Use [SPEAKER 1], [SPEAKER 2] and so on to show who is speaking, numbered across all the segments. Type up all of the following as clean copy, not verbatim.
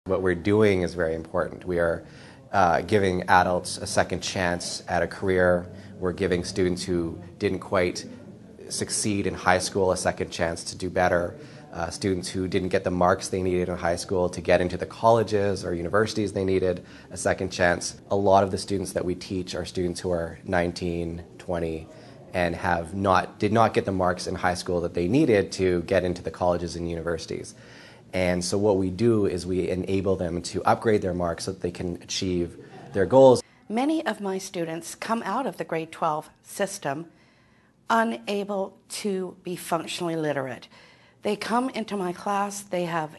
[SPEAKER 1] What we're doing is very important. We are giving adults a second chance at a career. We're giving students who didn't quite succeed in high school a second chance to do better. Students who didn't get the marks they needed in high school to get into the colleges or universities they needed a second chance. A lot of the students that we teach are students who are 19, 20, and did not get the marks in high school that they needed to get into the colleges and universities. And so what we do is we enable them to upgrade their marks so that they can achieve their goals.
[SPEAKER 2] Many of my students come out of the grade 12 system unable to be functionally literate. They come into my class, they have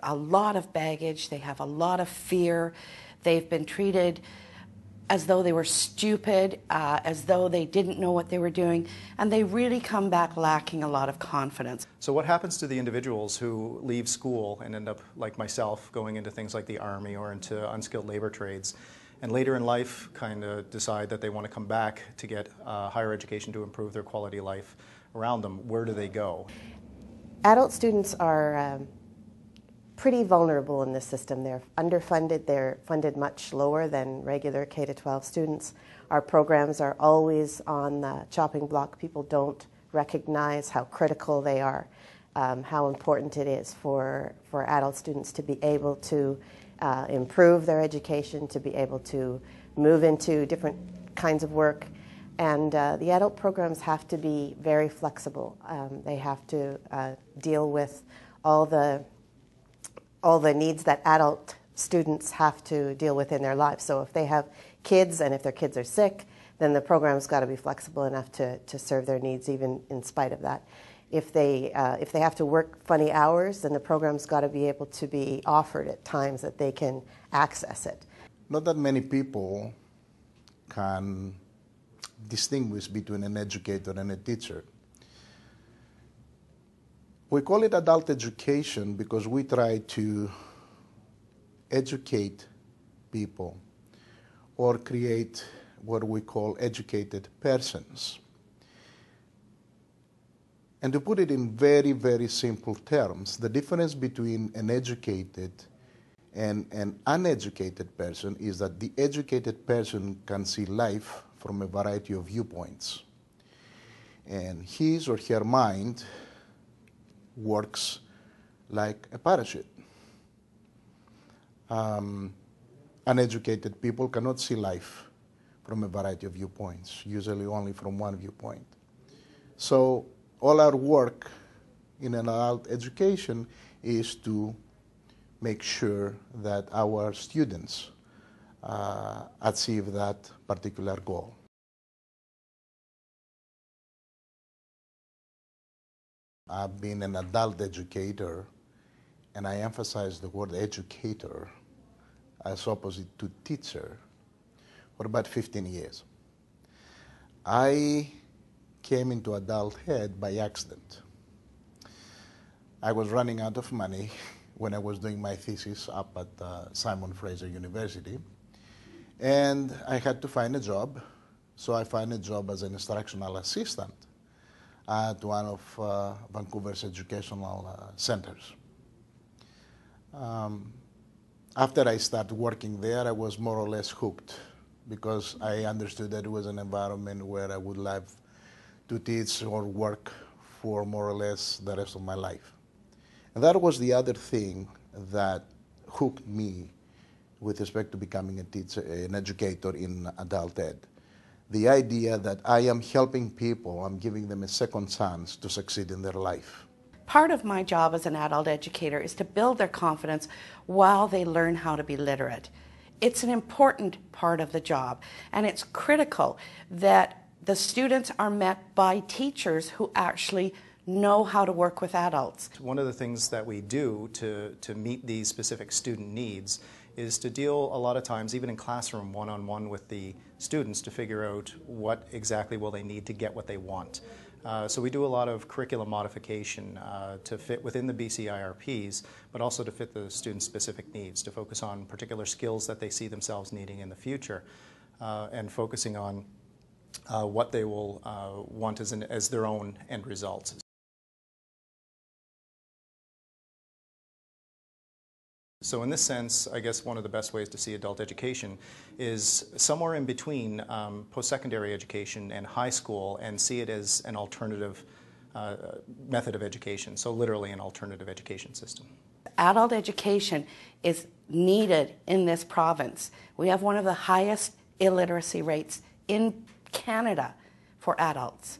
[SPEAKER 2] a lot of baggage, they have a lot of fear, they've been treated as though they were stupid, as though they didn't know what they were doing, and they really come back lacking a lot of confidence.
[SPEAKER 3] So what happens to the individuals who leave school and end up, like myself, going into things like the Army or into unskilled labor trades, and later in life kind of decide that they want to come back to get higher education to improve their quality of life around them? Where do they go?
[SPEAKER 4] Adult students are pretty vulnerable in this system. They're underfunded, they're funded much lower than regular K-12 students. Our programs are always on the chopping block. People don't recognize how critical they are, how important it is for adult students to be able to improve their education, to be able to move into different kinds of work. And the adult programs have to be very flexible. They have to deal with all the needs that adult students have to deal with in their lives. So if they have kids and if their kids are sick, then the program's got to be flexible enough to serve their needs even in spite of that. If they have to work funny hours, then the program's got to be able to be offered at times that they can access it.
[SPEAKER 5] Not that many people can distinguish between an educator and a teacher. We call it adult education because we try to educate people or create what we call educated persons. And to put it in very, very simple terms, the difference between an educated and an uneducated person is that the educated person can see life from a variety of viewpoints. And his or her mind works like a parachute. Uneducated people cannot see life from a variety of viewpoints, usually only from one viewpoint. So all our work in an adult education is to make sure that our students achieve that particular goal. I've been an adult educator, and I emphasize the word educator as opposite to teacher for about 15 years. I came into adulthood by accident. I was running out of money when I was doing my thesis up at Simon Fraser University, and I had to find a job, so I found a job as an instructional assistant at one of Vancouver's educational centers. After I started working there, I was more or less hooked because I understood that it was an environment where I would love to teach or work for more or less the rest of my life. And that was the other thing that hooked me with respect to becoming a teacher, an educator in adult ed. The idea that I am helping people, I'm giving them a second chance to succeed in their life.
[SPEAKER 2] Part of my job as an adult educator is to build their confidence while they learn how to be literate. It's an important part of the job, and it's critical that the students are met by teachers who actually know how to work with adults.
[SPEAKER 3] One of the things that we do to meet these specific student needs is to deal a lot of times, even in classroom, one-on-one with the students to figure out what exactly will they need to get what they want. So we do a lot of curriculum modification to fit within the BC IRPs, but also to fit the students' specific needs, to focus on particular skills that they see themselves needing in the future, and focusing on what they will want as their own end results. So in this sense, I guess one of the best ways to see adult education is somewhere in between post-secondary education and high school, and see it as an alternative method of education, so literally an alternative education system.
[SPEAKER 2] Adult education is needed in this province. We have one of the highest illiteracy rates in Canada for adults.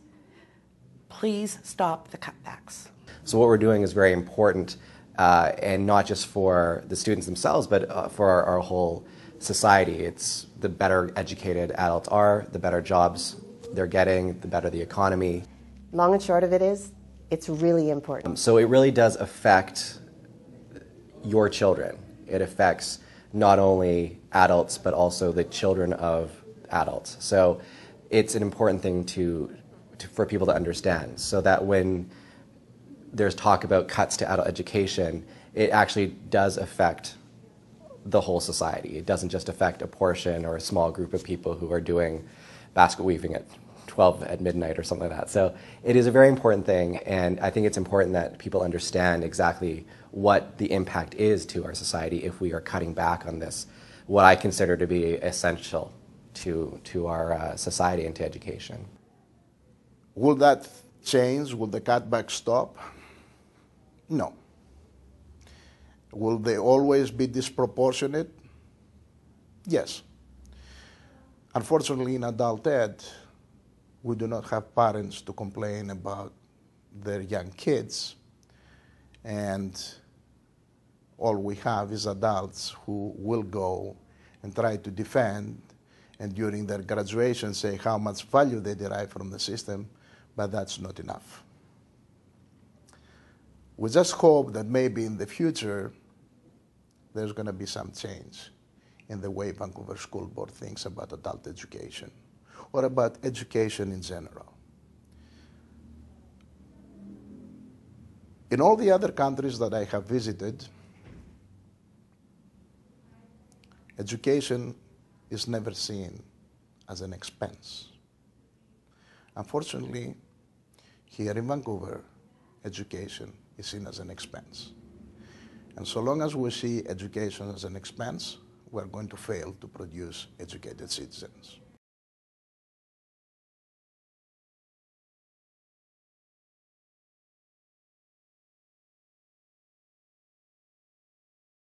[SPEAKER 2] Please stop the cutbacks.
[SPEAKER 1] So what we're doing is very important, and not just for the students themselves, but for our whole society. It's the better educated adults are, the better jobs they're getting, the better the economy.
[SPEAKER 4] Long and short of it is, it's really important.
[SPEAKER 1] So it really does affect your children. It affects not only adults, but also the children of adults. So it's an important thing for people to understand, so that when there's talk about cuts to adult education, it actually does affect the whole society. It doesn't just affect a portion or a small group of people who are doing basket weaving at 12 at midnight or something like that. So it is a very important thing, and I think it's important that people understand exactly what the impact is to our society if we are cutting back on this, what I consider to be essential to our society and to education.
[SPEAKER 5] Will that change? Will the cutback stop? No. Will they always be disproportionate? Yes. Unfortunately, in adult ed, we do not have parents to complain about their young kids, and all we have is adults who will go and try to defend, and during their graduation say how much value they derive from the system, but that's not enough. We just hope that maybe in the future there's going to be some change in the way Vancouver School Board thinks about adult education, or about education in general. In all the other countries that I have visited, education is never seen as an expense. Unfortunately, here in Vancouver, education is seen as an expense. And so long as we see education as an expense, we're going to fail to produce educated citizens.